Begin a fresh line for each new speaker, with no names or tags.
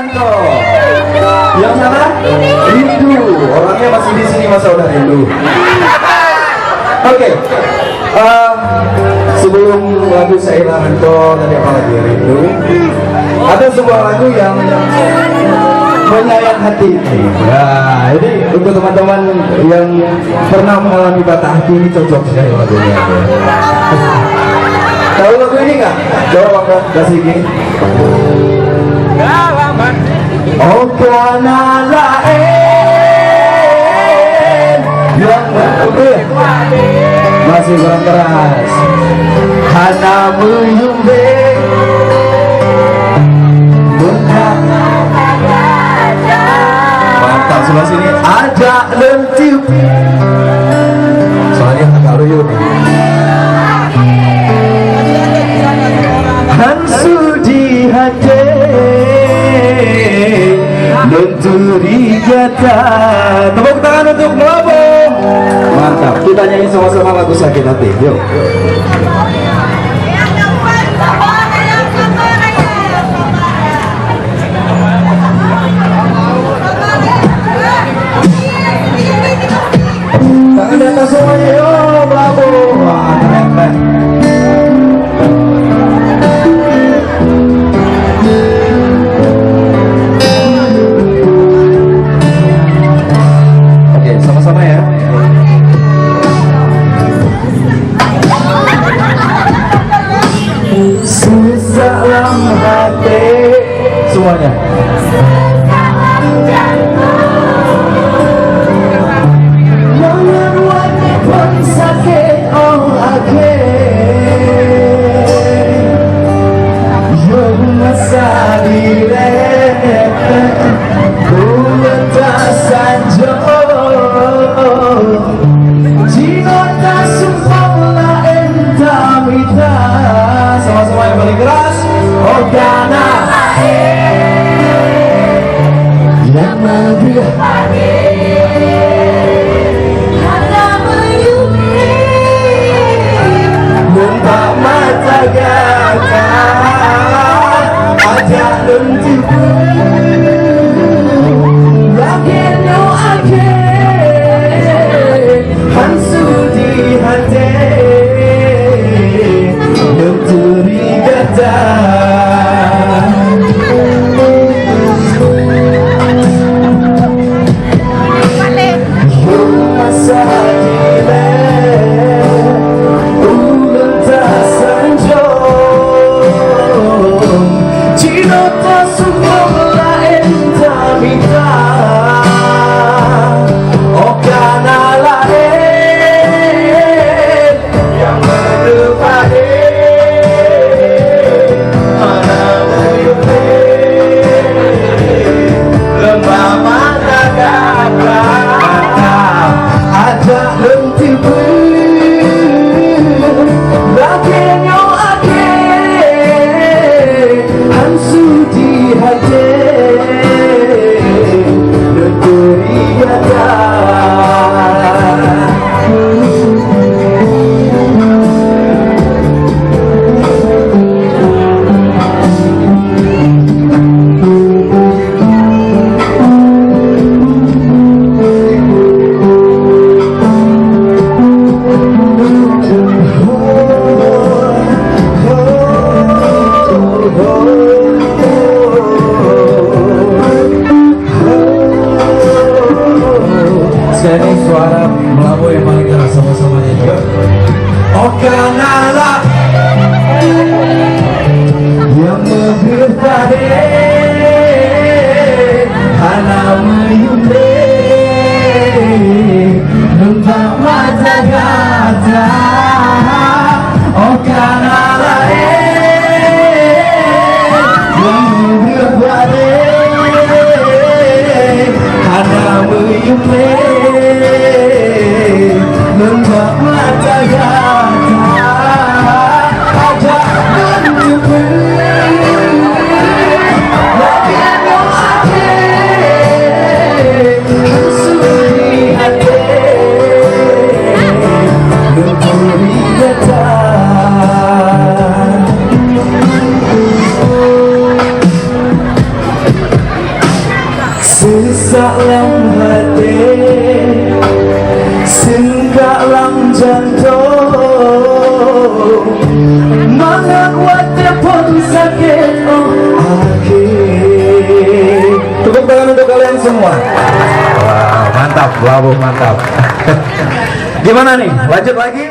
Irianto. Yang sana? Rindu. Orangnya masih di sini, masa udah rindu. Oke. Sebelum lagu Irianto tadi apa lagi, Rindu, ada sebuah lagu yang menyayat hati. Nah, ini untuk teman-teman yang pernah mengalami patah hati, ini cocok sekali lagunya. Tahu lagu ini nggak? Coba Bang kasih gini. Oh karena lain yang masih kurang keras, hana menyumbang mantap. Sebelah sini ajak lentiup, soalnya agak loyo nih. Hansu di hati lenturi kata. Tepuk tangan untuk Melabung. Mantap, kita nyanyi sama-sama lagu Sakit Hati. Yuk. Tangan di atas semuanya, yuk Melabung. Wah, keren. Sama ya. Sesalam hati semuanya. Mengeruat pun sakit oh yang masa direk ku letak saja. Sama-sama yang paling keras. Oh karena yang lebih hanya menyumbang membuka mata gata aja lentip yakin yo akhir hansu di hati lenturi gata. Suara Melabung yang paling keras sama-samanya juga. Oh kanalah yang lebih tadi hana menyumbang numpak mata gata. Oh kanalah yang lebih tadi hana menyumbang membuat mata gata. jantung, menguatnya pun sakit akhir. Tepuk tangan untuk kalian semua. Wow, mantap, bravo, mantap. Gimana nih? Lanjut lagi?